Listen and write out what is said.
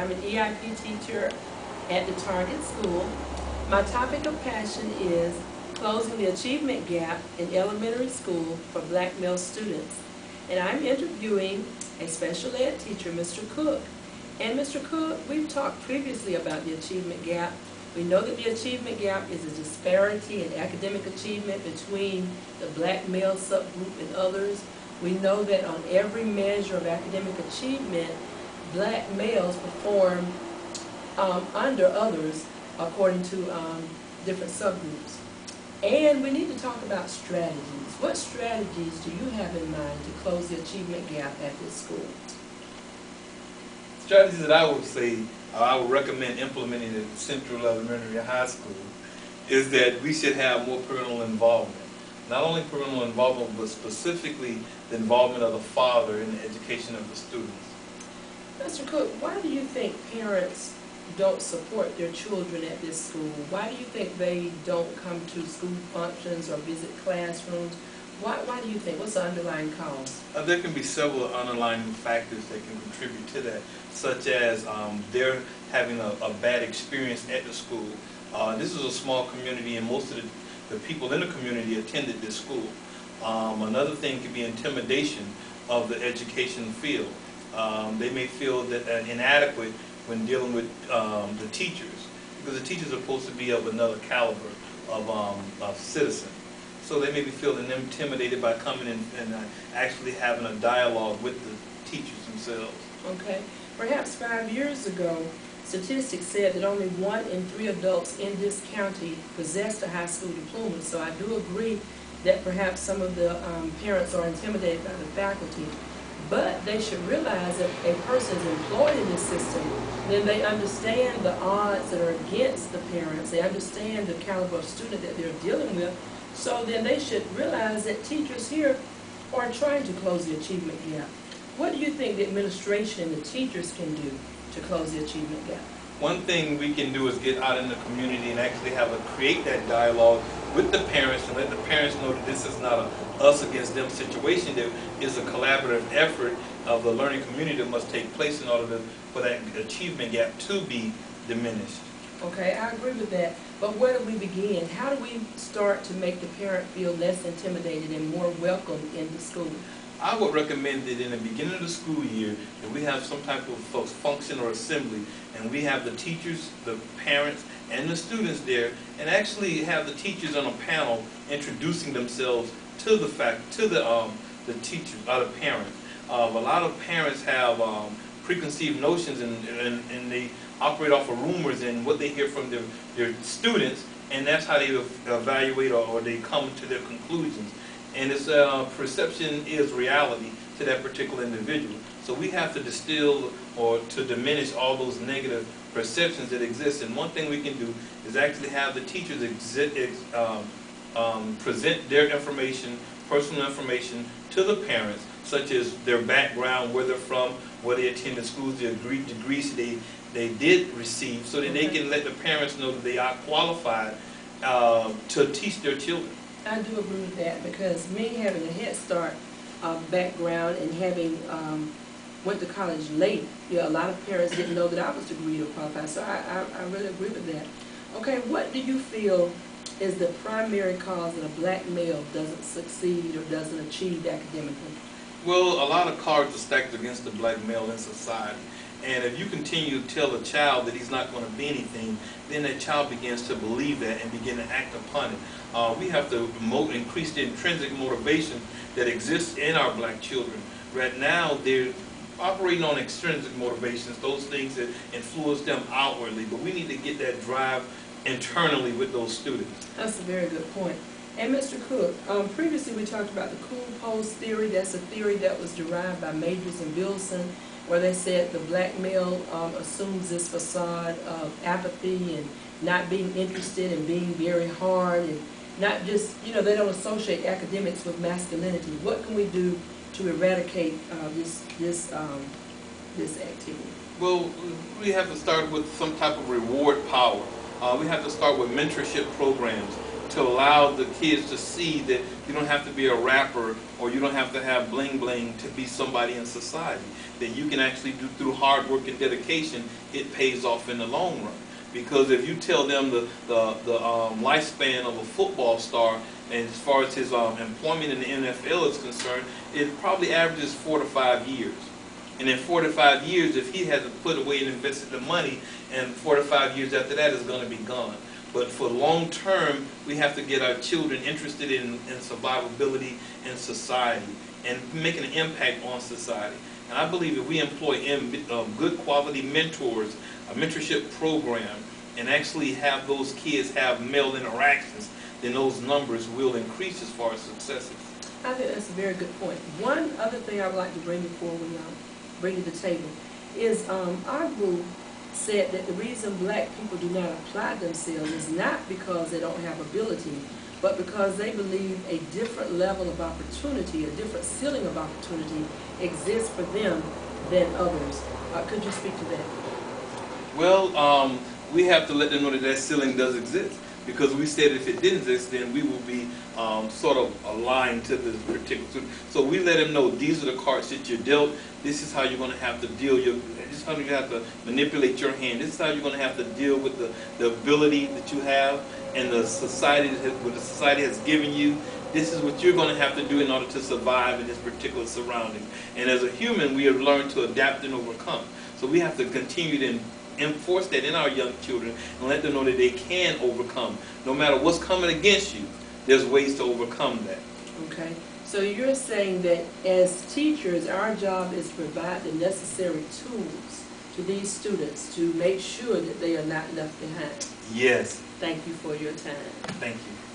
I'm an EIP teacher at the Target School. My topic of passion is closing the achievement gap in elementary school for black male students. And I'm interviewing a special ed teacher, Mr. Cook. And Mr. Cook, we've talked previously about the achievement gap. We know that the achievement gap is a disparity in academic achievement between the black male subgroup and others. We know that on every measure of academic achievement, black males perform under others according to different subgroups. And we need to talk about strategies. What strategies do you have in mind to close the achievement gap at this school? Strategies that I would say, I would recommend implementing at Central Elementary High School is that we should have more parental involvement. Not only parental involvement, but specifically the involvement of the father in the education of the students. Mr. Cook, why do you think parents don't support their children at this school? Why do you think they don't come to school functions or visit classrooms? Why do you think? What's the underlying cause? There can be several underlying factors that can contribute to that, such as they're having a bad experience at the school. This is a small community, and most of the people in the community attended this school. Another thing could be intimidation of the education field. They may feel that inadequate when dealing with the teachers, because the teachers are supposed to be of another caliber of citizen. So they may be feeling intimidated by coming in and actually having a dialogue with the teachers themselves. Okay. Perhaps 5 years ago, statistics said that only 1 in 3 adults in this county possessed a high school diploma. So I do agree that perhaps some of the parents are intimidated by the faculty. But they should realize that if a person is employed in this system, then they understand the odds that are against the parents. They understand the caliber of student that they're dealing with. So then they should realize that teachers here are trying to close the achievement gap. What do you think the administration and the teachers can do to close the achievement gap? One thing we can do is get out in the community and actually create that dialogue with the parents and let the parents know that this is not a us against them situation. There is a collaborative effort of the learning community that must take place in order for that achievement gap to be diminished. Okay, I agree with that. But where do we begin? How do we start to make the parent feel less intimidated and more welcome in the school? I would recommend that in the beginning of the school year that we have some type of function or assembly, and we have the teachers, the parents, and the students there, and actually have the teachers on a panel introducing themselves to the teachers, the parents. A lot of parents have preconceived notions, and they operate off of rumors and what they hear from their students, and that's how they evaluate or they come to their conclusions. And it's perception is reality to that particular individual. So we have to distill or to diminish all those negative perceptions that exist. And one thing we can do is actually have the teachers present their information, personal information, to the parents, such as their background, where they're from, where they attended schools, the degrees they did receive, so that they can let the parents know that they are qualified to teach their children. I do agree with that, because me having a Head Start background and having went to college late, a lot of parents didn't know that I was degree or qualified, so I really agree with that. Okay, what do you feel is the primary cause that a black male doesn't succeed or doesn't achieve academically? Well, a lot of cards are stacked against the black male in society. And if you continue to tell a child that he's not going to be anything, then that child begins to believe that and begin to act upon it. We have to increase the intrinsic motivation that exists in our black children. Right now, they're operating on extrinsic motivations, those things that influence them outwardly. But we need to get that drive internally with those students. That's a very good point. And Mr. Cook, previously we talked about the cool post theory. That's a theory that was derived by Majors and Billson, where they said the black male assumes this facade of apathy and not being interested and being very hard and not just, they don't associate academics with masculinity. What can we do to eradicate this activity? Well, we have to start with some type of reward power. We have to start with mentorship programs. to allow the kids to see that you don't have to be a rapper or you don't have to have bling bling to be somebody in society. That you can actually do through hard work and dedication, it pays off in the long run. Because if you tell them the lifespan of a football star, and as far as his employment in the NFL is concerned, it probably averages 4 to 5 years. And in 4 to 5 years, if he hasn't put away and invested the money, and 4 to 5 years after that is going to be gone. But for long term, we have to get our children interested in survivability in society and making an impact on society. And I believe if we employ good quality mentors, a mentorship program, and actually have those kids have male interactions, then those numbers will increase as far as successes. I think that's a very good point. One other thing I would like to bring before we bring to the table is our group said that the reason black people do not apply themselves is not because they don't have ability, but because they believe a different level of opportunity, a different ceiling of opportunity exists for them than others. Could you speak to that? Well, we have to let them know that that ceiling does exist. Because we said if it didn't exist, then we will be sort of aligned to this particular student. So we let them know these are the cards that you're dealt. This is how you're going to have to deal. This is how you have to manipulate your hand. This is how you're going to have to deal with the ability that you have and the society what the society has given you. This is what you're going to have to do in order to survive in this particular surrounding. And as a human, we have learned to adapt and overcome. So we have to continue to enforce that in our young children and let them know that they can overcome. No matter what's coming against you, there's ways to overcome that. Okay. So you're saying that as teachers, our job is to provide the necessary tools to these students to make sure that they are not left behind. Yes. Thank you for your time. Thank you.